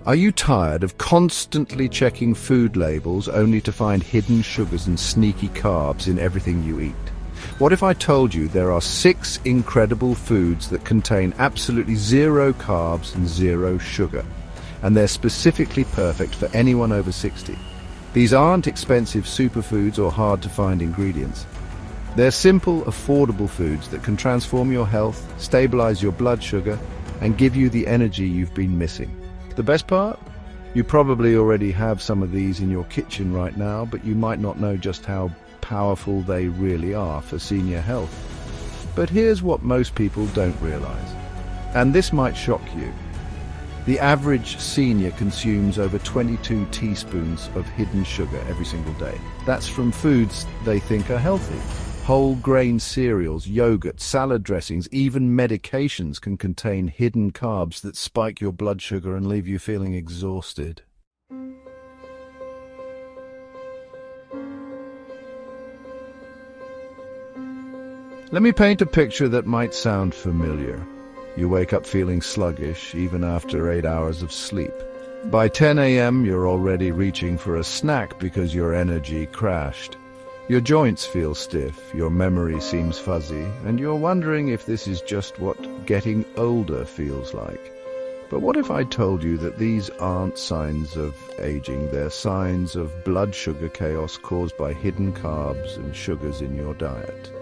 Are you tired of constantly checking food labels only to find hidden sugars and sneaky carbs in everything you eat? What if I told you there are 6 incredible foods that contain absolutely 0 carbs and 0 sugar, and they're specifically perfect for anyone over 60? These aren't expensive superfoods or hard-to-find ingredients. They're simple, affordable foods that can transform your health, stabilize your blood sugar, and give you the energy you've been missing. The best part? You probably already have some of these in your kitchen right now, but you might not know just how powerful they really are for senior health. But here's what most people don't realize, and this might shock you. The average senior consumes over 22 teaspoons of hidden sugar every single day. That's from foods they think are healthy. Whole grain cereals, yogurt, salad dressings, even medications can contain hidden carbs that spike your blood sugar and leave you feeling exhausted. Let me paint a picture that might sound familiar. You wake up feeling sluggish even after 8 hours of sleep. By 10 a.m. you're already reaching for a snack because your energy crashed. Your joints feel stiff, your memory seems fuzzy, and you're wondering if this is just what getting older feels like. But what if I told you that these aren't signs of aging, they're signs of blood sugar chaos caused by hidden carbs and sugars in your diet?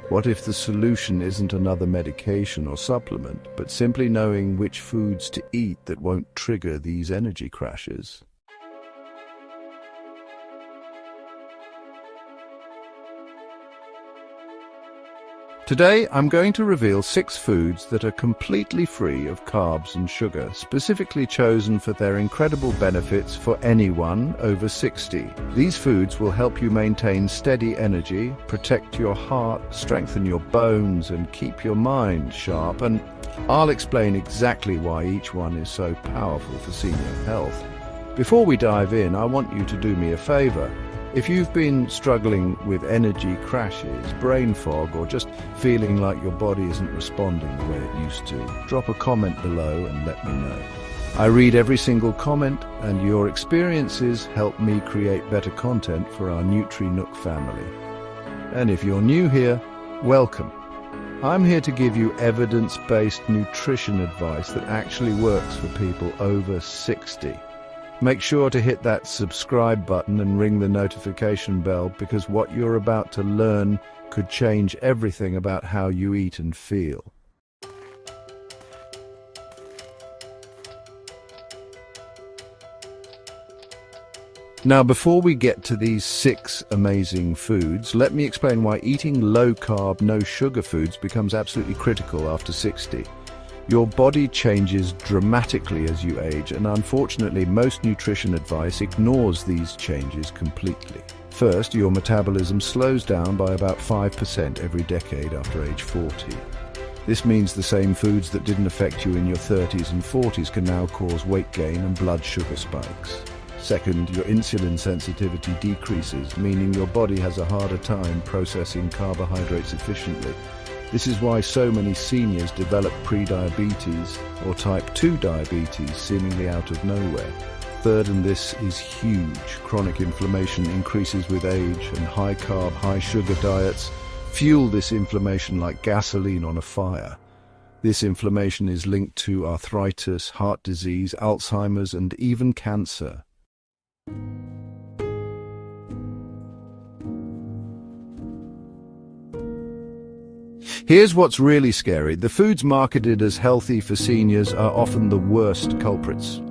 What if the solution isn't another medication or supplement, but simply knowing which foods to eat that won't trigger these energy crashes? Today, I'm going to reveal 6 foods that are completely free of carbs and sugar, specifically chosen for their incredible benefits for anyone over 60. These foods will help you maintain steady energy, protect your heart, strengthen your bones, and keep your mind sharp. And I'll explain exactly why each one is so powerful for senior health. Before we dive in, I want you to do me a favor. If you've been struggling with energy crashes, brain fog, or just feeling like your body isn't responding the way it used to, drop a comment below and let me know. I read every single comment, and your experiences help me create better content for our NutriNook family. And if you're new here, welcome. I'm here to give you evidence-based nutrition advice that actually works for people over 60. Make sure to hit that subscribe button and ring the notification bell, because what you're about to learn could change everything about how you eat and feel. Now, before we get to these 6 amazing foods, let me explain why eating low-carb, no-sugar foods becomes absolutely critical after 60. Your body changes dramatically as you age, and unfortunately, most nutrition advice ignores these changes completely. First, your metabolism slows down by about 5% every decade after age 40. This means the same foods that didn't affect you in your 30s and 40s can now cause weight gain and blood sugar spikes. Second, your insulin sensitivity decreases, meaning your body has a harder time processing carbohydrates efficiently. This is why so many seniors develop pre-diabetes or type 2 diabetes seemingly out of nowhere. Third, and this is huge, chronic inflammation increases with age, and high-carb, high-sugar diets fuel this inflammation like gasoline on a fire. This inflammation is linked to arthritis, heart disease, Alzheimer's, and even cancer. Here's what's really scary. The foods marketed as healthy for seniors are often the worst culprits.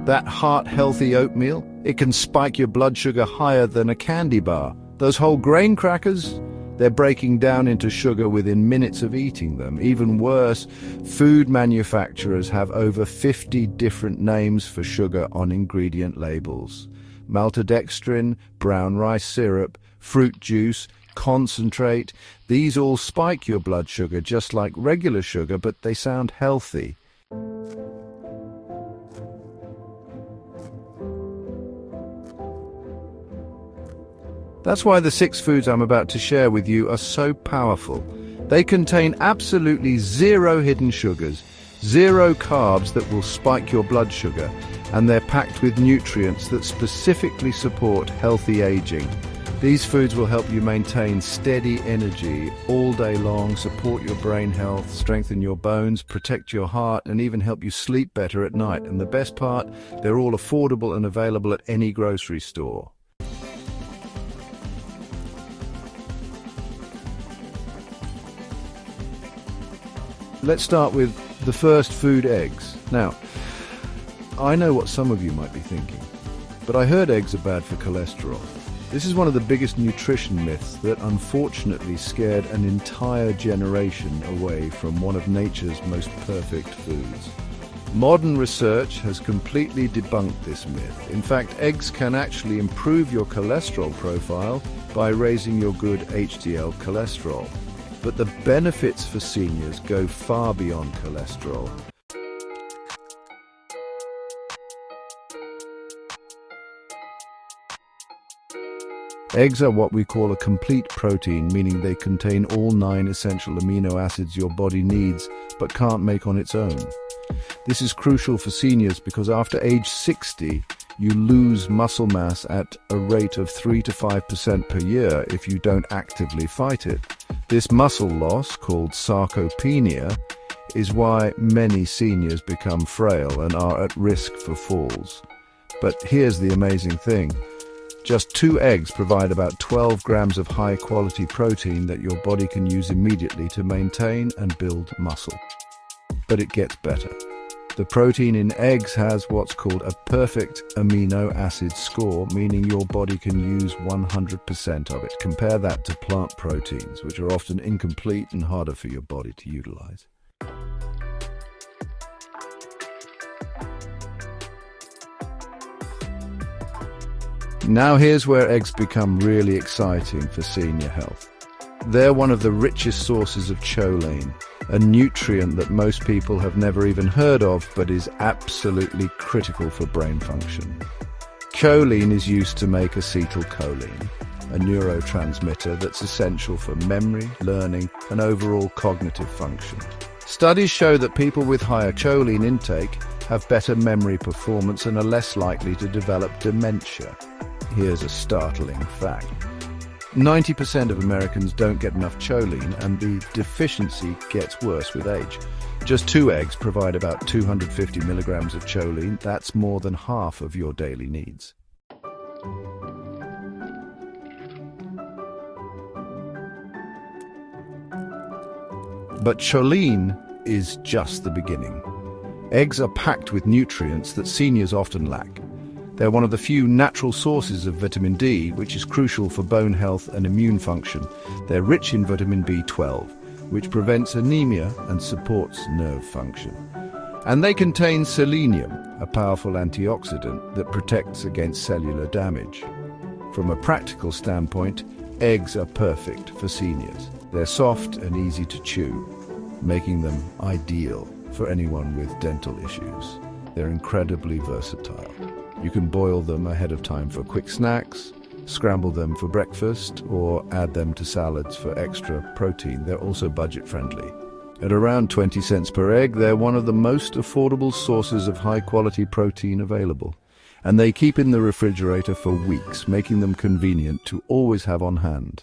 That heart-healthy oatmeal, it can spike your blood sugar higher than a candy bar. Those whole grain crackers, they're breaking down into sugar within minutes of eating them. Even worse, food manufacturers have over 50 different names for sugar on ingredient labels. Maltodextrin, brown rice syrup, fruit juice, concentrate, these all spike your blood sugar just like regular sugar, but they sound healthy. That's why the 6 foods I'm about to share with you are so powerful. They contain absolutely 0 hidden sugars, 0 carbs that will spike your blood sugar, and they're packed with nutrients that specifically support healthy aging. These foods will help you maintain steady energy all day long, support your brain health, strengthen your bones, protect your heart, and even help you sleep better at night. And the best part, they're all affordable and available at any grocery store. Let's start with the first food, eggs. Now, I know what some of you might be thinking, but I heard eggs are bad for cholesterol. This is one of the biggest nutrition myths that unfortunately scared an entire generation away from one of nature's most perfect foods. Modern research has completely debunked this myth. In fact, eggs can actually improve your cholesterol profile by raising your good HDL cholesterol. But the benefits for seniors go far beyond cholesterol. Eggs are what we call a complete protein, meaning they contain all 9 essential amino acids your body needs but can't make on its own. This is crucial for seniors because after age 60, you lose muscle mass at a rate of 3 to 5% per year if you don't actively fight it. This muscle loss, called sarcopenia, is why many seniors become frail and are at risk for falls. But here's the amazing thing. Just 2 eggs provide about 12 grams of high-quality protein that your body can use immediately to maintain and build muscle. But it gets better. The protein in eggs has what's called a perfect amino acid score, meaning your body can use 100% of it. Compare that to plant proteins, which are often incomplete and harder for your body to utilize. Now here's where eggs become really exciting for senior health. They're one of the richest sources of choline, a nutrient that most people have never even heard of but is absolutely critical for brain function. Choline is used to make acetylcholine, a neurotransmitter that's essential for memory, learning, and overall cognitive function. Studies show that people with higher choline intake have better memory performance and are less likely to develop dementia. Here's a startling fact. 90% of Americans don't get enough choline, and the deficiency gets worse with age. Just 2 eggs provide about 250 milligrams of choline. That's more than half of your daily needs. But choline is just the beginning. Eggs are packed with nutrients that seniors often lack. They're one of the few natural sources of vitamin D, which is crucial for bone health and immune function. They're rich in vitamin B12, which prevents anemia and supports nerve function. And they contain selenium, a powerful antioxidant that protects against cellular damage. From a practical standpoint, eggs are perfect for seniors. They're soft and easy to chew, making them ideal for anyone with dental issues. They're incredibly versatile. You can boil them ahead of time for quick snacks, scramble them for breakfast, or add them to salads for extra protein. They're also budget-friendly. At around 20 cents per egg, they're one of the most affordable sources of high-quality protein available. And they keep in the refrigerator for weeks, making them convenient to always have on hand.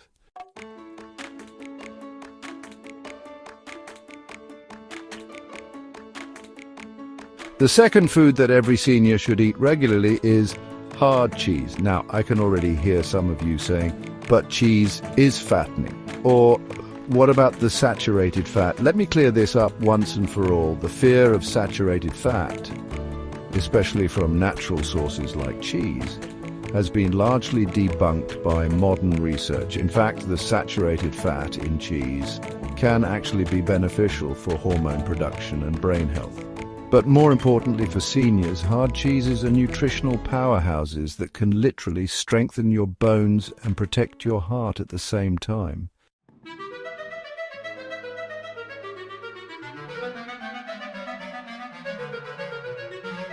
The second food that every senior should eat regularly is hard cheese. Now, I can already hear some of you saying, but cheese is fattening. Or, what about the saturated fat? Let me clear this up once and for all. The fear of saturated fat, especially from natural sources like cheese, has been largely debunked by modern research. In fact, the saturated fat in cheese can actually be beneficial for hormone production and brain health. But more importantly for seniors, hard cheeses are nutritional powerhouses that can literally strengthen your bones and protect your heart at the same time.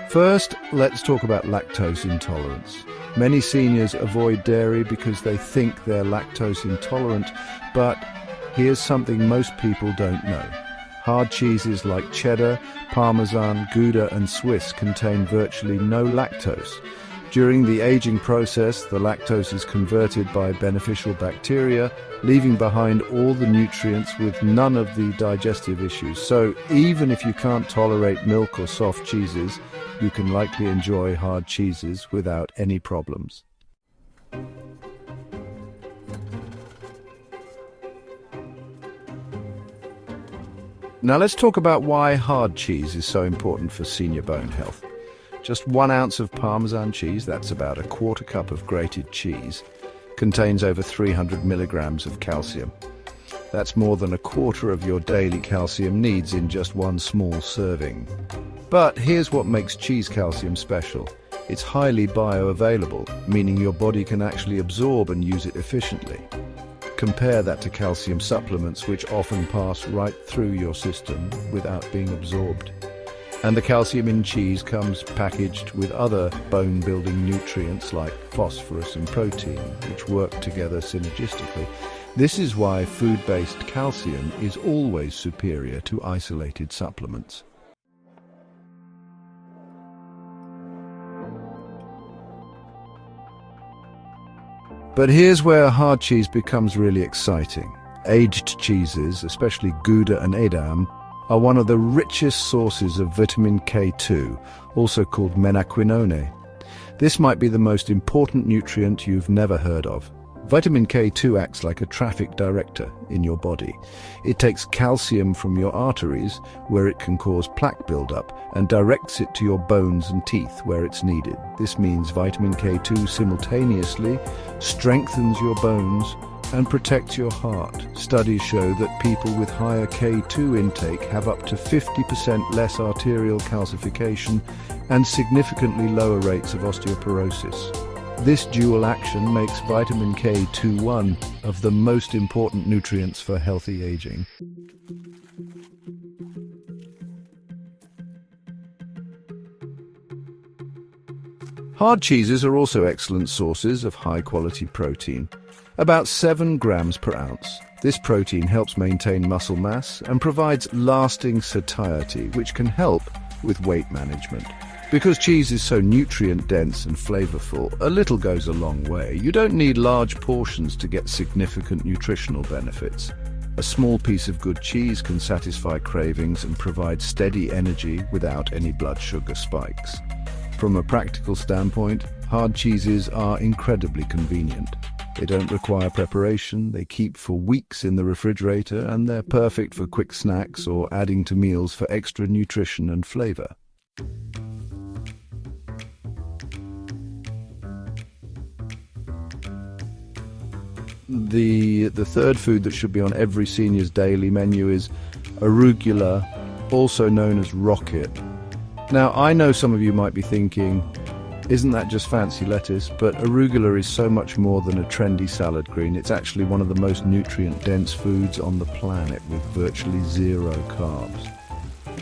First, let's talk about lactose intolerance. Many seniors avoid dairy because they think they're lactose intolerant, but here's something most people don't know. Hard cheeses like cheddar, Parmesan, Gouda and Swiss contain virtually no lactose. During the aging process, the lactose is converted by beneficial bacteria, leaving behind all the nutrients with none of the digestive issues. So even if you can't tolerate milk or soft cheeses, you can likely enjoy hard cheeses without any problems. Now let's talk about why hard cheese is so important for senior bone health. Just 1 ounce of Parmesan cheese, that's about a quarter cup of grated cheese, contains over 300 milligrams of calcium. That's more than a quarter of your daily calcium needs in just one small serving. But here's what makes cheese calcium special. It's highly bioavailable, meaning your body can actually absorb and use it efficiently. Compare that to calcium supplements, which often pass right through your system without being absorbed. And the calcium in cheese comes packaged with other bone-building nutrients like phosphorus and protein, which work together synergistically. This is why food-based calcium is always superior to isolated supplements. But here's where hard cheese becomes really exciting. Aged cheeses, especially Gouda and Edam, are one of the richest sources of vitamin K2, also called menaquinone. This might be the most important nutrient you've never heard of. Vitamin K2 acts like a traffic director in your body. It takes calcium from your arteries, where it can cause plaque buildup, and directs it to your bones and teeth, where it's needed. This means vitamin K2 simultaneously strengthens your bones and protects your heart. Studies show that people with higher K2 intake have up to 50% less arterial calcification and significantly lower rates of osteoporosis. This dual action makes vitamin K2 one of the most important nutrients for healthy aging. Hard cheeses are also excellent sources of high-quality protein. About 7 grams per ounce. This protein helps maintain muscle mass and provides lasting satiety, which can help with weight management. Because cheese is so nutrient-dense and flavorful, a little goes a long way. You don't need large portions to get significant nutritional benefits. A small piece of good cheese can satisfy cravings and provide steady energy without any blood sugar spikes. From a practical standpoint, hard cheeses are incredibly convenient. They don't require preparation, they keep for weeks in the refrigerator, and they're perfect for quick snacks or adding to meals for extra nutrition and flavor. The third food that should be on every senior's daily menu is arugula, also known as rocket. Now, I know some of you might be thinking, isn't that just fancy lettuce? But arugula is so much more than a trendy salad green. It's actually one of the most nutrient-dense foods on the planet, with virtually zero carbs.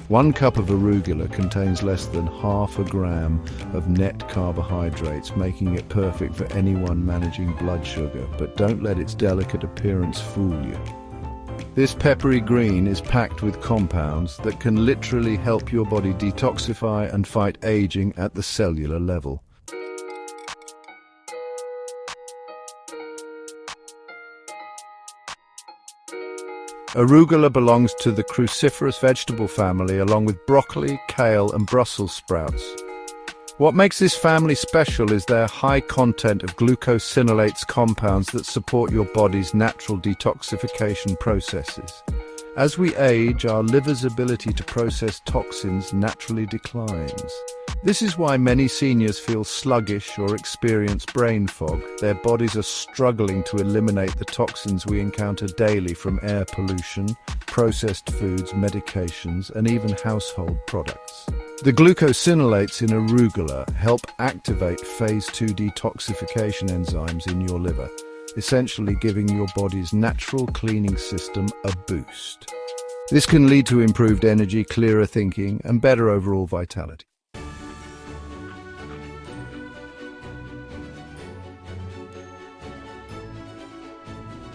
1 cup of arugula contains less than half a gram of net carbohydrates, making it perfect for anyone managing blood sugar. But don't let its delicate appearance fool you. This peppery green is packed with compounds that can literally help your body detoxify and fight aging at the cellular level. Arugula belongs to the cruciferous vegetable family, along with broccoli, kale, and Brussels sprouts. What makes this family special is their high content of glucosinolates compounds that support your body's natural detoxification processes. As we age, our liver's ability to process toxins naturally declines. This is why many seniors feel sluggish or experience brain fog. Their bodies are struggling to eliminate the toxins we encounter daily from air pollution, processed foods, medications, and even household products. The glucosinolates in arugula help activate phase 2 detoxification enzymes in your liver, essentially giving your body's natural cleaning system a boost. This can lead to improved energy, clearer thinking, and better overall vitality.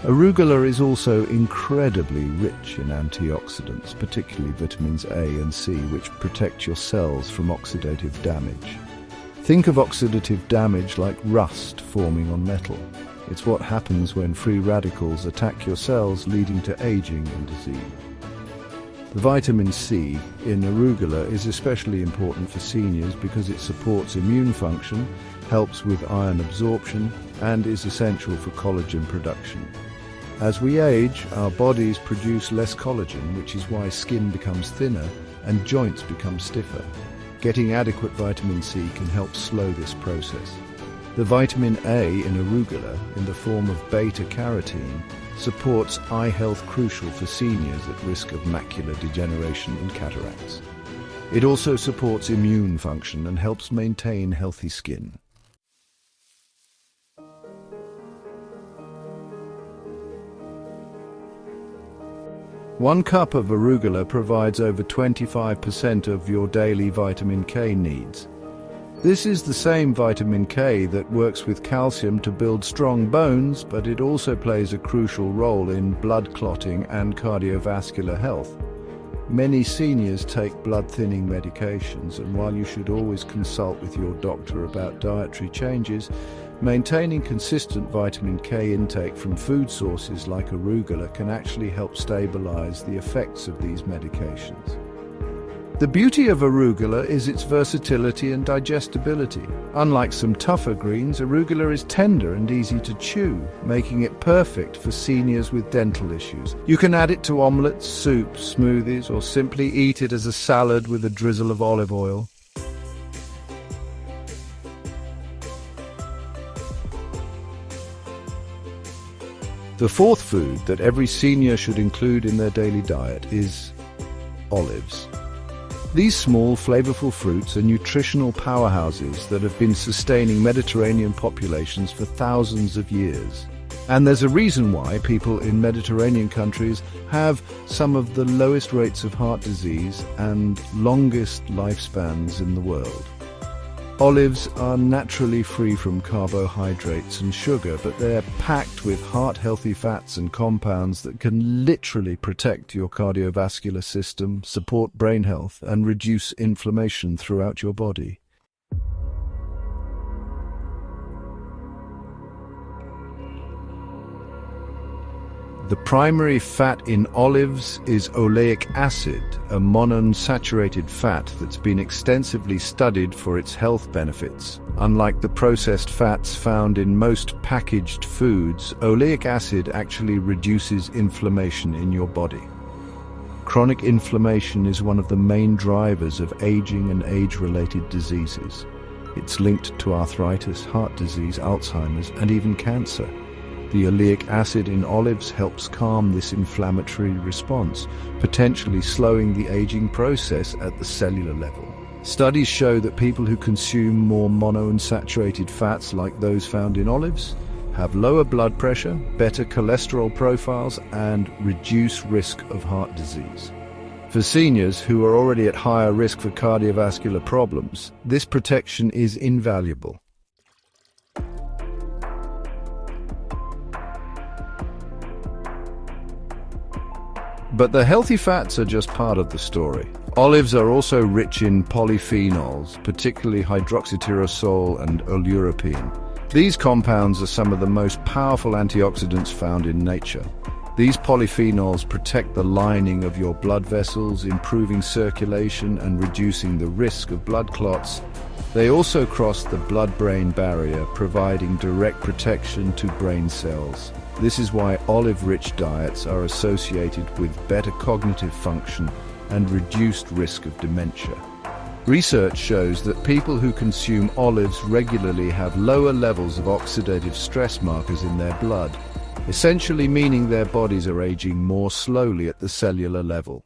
Arugula is also incredibly rich in antioxidants, particularly vitamins A and C, which protect your cells from oxidative damage. Think of oxidative damage like rust forming on metal. It's what happens when free radicals attack your cells, leading to aging and disease. The vitamin C in arugula is especially important for seniors because it supports immune function, helps with iron absorption, and is essential for collagen production. As we age, our bodies produce less collagen, which is why skin becomes thinner and joints become stiffer. Getting adequate vitamin C can help slow this process. The vitamin A in arugula, in the form of beta-carotene, supports eye health crucial for seniors at risk of macular degeneration and cataracts. It also supports immune function and helps maintain healthy skin. One cup of arugula provides over 25% of your daily vitamin K needs. This is the same vitamin K that works with calcium to build strong bones, but it also plays a crucial role in blood clotting and cardiovascular health. Many seniors take blood-thinning medications, and while you should always consult with your doctor about dietary changes, maintaining consistent vitamin K intake from food sources like arugula can actually help stabilize the effects of these medications. The beauty of arugula is its versatility and digestibility. Unlike some tougher greens, arugula is tender and easy to chew, making it perfect for seniors with dental issues. You can add it to omelets, soups, smoothies, or simply eat it as a salad with a drizzle of olive oil. The fourth food that every senior should include in their daily diet is olives. These small, flavorful fruits are nutritional powerhouses that have been sustaining Mediterranean populations for thousands of years. And there's a reason why people in Mediterranean countries have some of the lowest rates of heart disease and longest lifespans in the world. Olives are naturally free from carbohydrates and sugar, but they're packed with heart-healthy fats and compounds that can literally protect your cardiovascular system, support brain health, and reduce inflammation throughout your body. The primary fat in olives is oleic acid, a monounsaturated fat that's been extensively studied for its health benefits. Unlike the processed fats found in most packaged foods, oleic acid actually reduces inflammation in your body. Chronic inflammation is one of the main drivers of aging and age-related diseases. It's linked to arthritis, heart disease, Alzheimer's, and even cancer. The oleic acid in olives helps calm this inflammatory response, potentially slowing the aging process at the cellular level. Studies show that people who consume more monounsaturated fats like those found in olives have lower blood pressure, better cholesterol profiles, and reduced risk of heart disease. For seniors who are already at higher risk for cardiovascular problems, this protection is invaluable. But the healthy fats are just part of the story. Olives are also rich in polyphenols, particularly hydroxytyrosol and oleuropein. These compounds are some of the most powerful antioxidants found in nature. These polyphenols protect the lining of your blood vessels, improving circulation and reducing the risk of blood clots. They also cross the blood-brain barrier, providing direct protection to brain cells. This is why olive-rich diets are associated with better cognitive function and reduced risk of dementia. Research shows that people who consume olives regularly have lower levels of oxidative stress markers in their blood, essentially meaning their bodies are aging more slowly at the cellular level.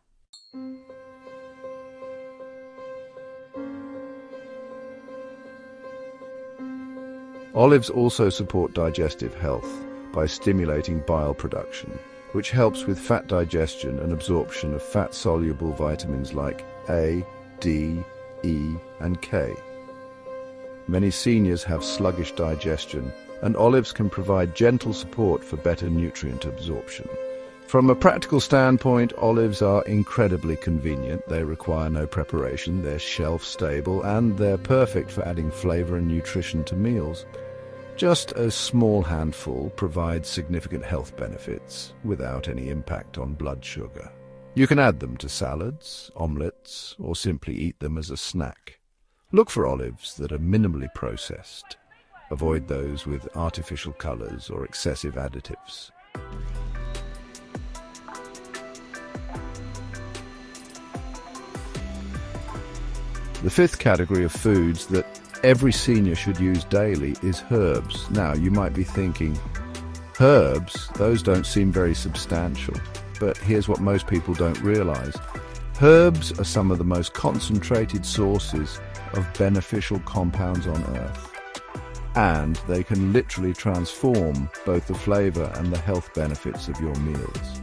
Olives also support digestive health by stimulating bile production, which helps with fat digestion and absorption of fat-soluble vitamins like A, D, E, and K. Many seniors have sluggish digestion, and olives can provide gentle support for better nutrient absorption. From a practical standpoint, olives are incredibly convenient. They require no preparation, they're shelf-stable, and they're perfect for adding flavor and nutrition to meals. Just a small handful provides significant health benefits without any impact on blood sugar. You can add them to salads, omelettes, or simply eat them as a snack. Look for olives that are minimally processed. Avoid those with artificial colors or excessive additives. The fifth category of foods that every senior should use daily is herbs. Now, you might be thinking, herbs? Those don't seem very substantial. But here's what most people don't realize. Herbs are some of the most concentrated sources of beneficial compounds on Earth. And they can literally transform both the flavor and the health benefits of your meals.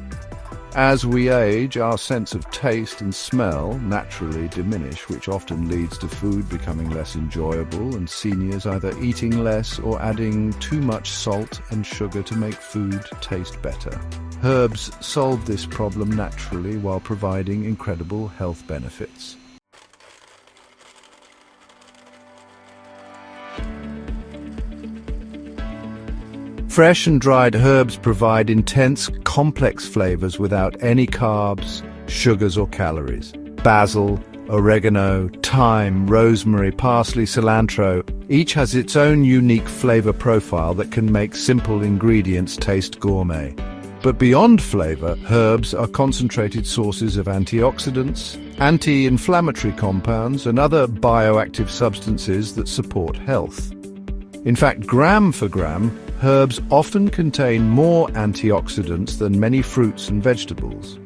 As we age, our sense of taste and smell naturally diminish, which often leads to food becoming less enjoyable and seniors either eating less or adding too much salt and sugar to make food taste better. Herbs solve this problem naturally while providing incredible health benefits. Fresh and dried herbs provide intense, complex flavors without any carbs, sugars, or calories. Basil, oregano, thyme, rosemary, parsley, cilantro, each has its own unique flavor profile that can make simple ingredients taste gourmet. But beyond flavor, herbs are concentrated sources of antioxidants, anti-inflammatory compounds, and other bioactive substances that support health. In fact, gram for gram, herbs often contain more antioxidants than many fruits and vegetables.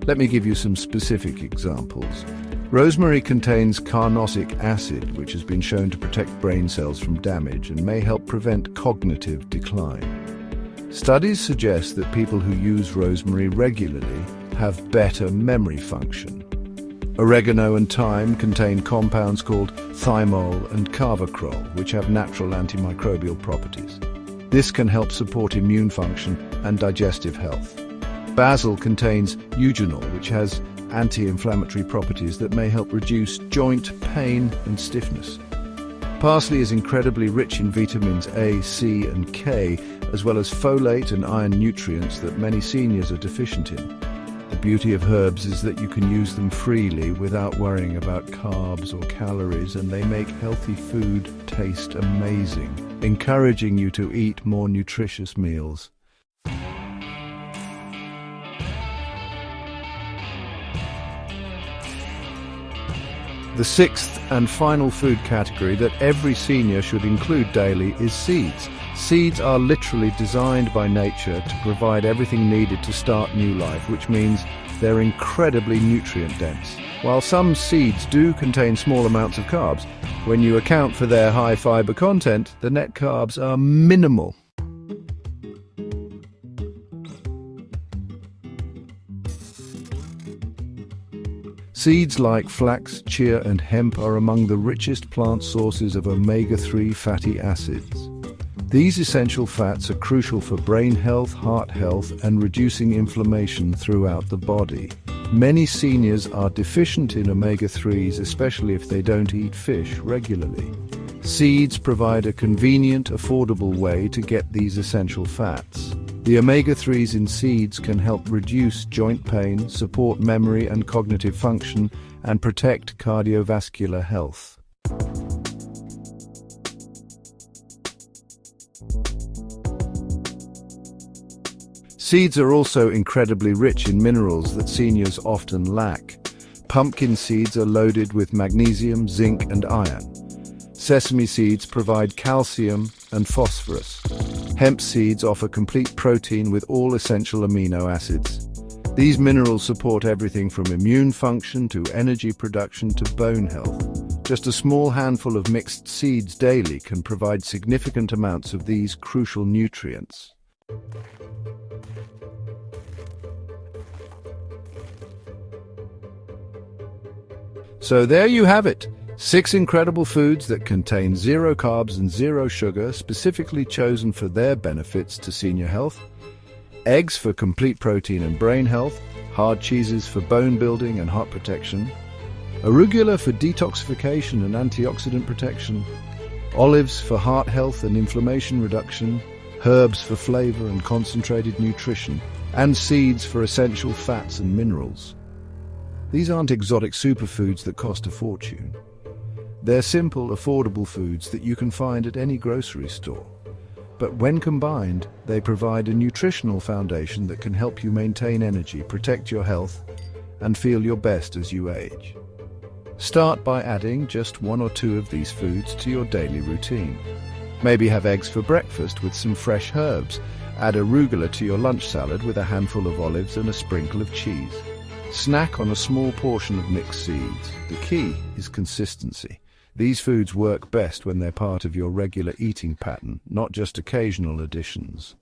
Let me give you some specific examples. Rosemary contains carnosic acid, which has been shown to protect brain cells from damage and may help prevent cognitive decline. Studies suggest that people who use rosemary regularly have better memory function. Oregano and thyme contain compounds called thymol and carvacrol, which have natural antimicrobial properties. This can help support immune function and digestive health. Basil contains eugenol, which has anti-inflammatory properties that may help reduce joint pain and stiffness. Parsley is incredibly rich in vitamins A, C, and K, as well as folate and iron nutrients that many seniors are deficient in. The beauty of herbs is that you can use them freely without worrying about carbs or calories, and they make healthy food taste amazing, encouraging you to eat more nutritious meals. The sixth and final food category that every senior should include daily is seeds. Seeds are literally designed by nature to provide everything needed to start new life, which means they're incredibly nutrient-dense. While some seeds do contain small amounts of carbs, when you account for their high fiber content, the net carbs are minimal. Seeds like flax, chia, and hemp are among the richest plant sources of omega-3 fatty acids. These essential fats are crucial for brain health, heart health, and reducing inflammation throughout the body. Many seniors are deficient in omega-3s, especially if they don't eat fish regularly. Seeds provide a convenient, affordable way to get these essential fats. The omega-3s in seeds can help reduce joint pain, support memory and cognitive function, and protect cardiovascular health. Seeds are also incredibly rich in minerals that seniors often lack. Pumpkin seeds are loaded with magnesium, zinc, and iron. Sesame seeds provide calcium and phosphorus. Hemp seeds offer complete protein with all essential amino acids. These minerals support everything from immune function to energy production to bone health. Just a small handful of mixed seeds daily can provide significant amounts of these crucial nutrients. So there you have it. 6 incredible foods that contain 0 carbs and 0 sugar, specifically chosen for their benefits to senior health. Eggs for complete protein and brain health. Hard cheeses for bone building and heart protection. Arugula for detoxification and antioxidant protection. Olives for heart health and inflammation reduction. Herbs for flavor and concentrated nutrition. And seeds for essential fats and minerals. These aren't exotic superfoods that cost a fortune. They're simple, affordable foods that you can find at any grocery store. But when combined, they provide a nutritional foundation that can help you maintain energy, protect your health, and feel your best as you age. Start by adding just 1 or 2 of these foods to your daily routine. Maybe have eggs for breakfast with some fresh herbs. Add arugula to your lunch salad with a handful of olives and a sprinkle of cheese. Snack on a small portion of mixed seeds. The key is consistency. These foods work best when they're part of your regular eating pattern, not just occasional additions.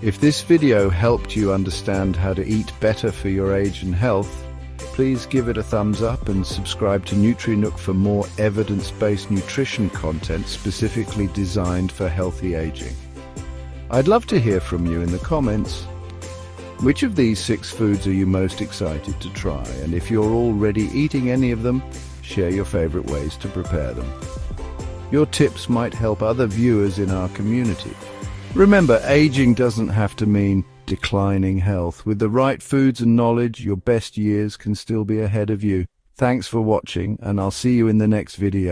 If this video helped you understand how to eat better for your age and health, please give it a thumbs up and subscribe to NutriNook for more evidence-based nutrition content specifically designed for healthy aging. I'd love to hear from you in the comments. Which of these 6 foods are you most excited to try? And if you're already eating any of them, share your favorite ways to prepare them. Your tips might help other viewers in our community. Remember, aging doesn't have to mean declining health. With the right foods and knowledge, your best years can still be ahead of you. Thanks for watching, and I'll see you in the next video.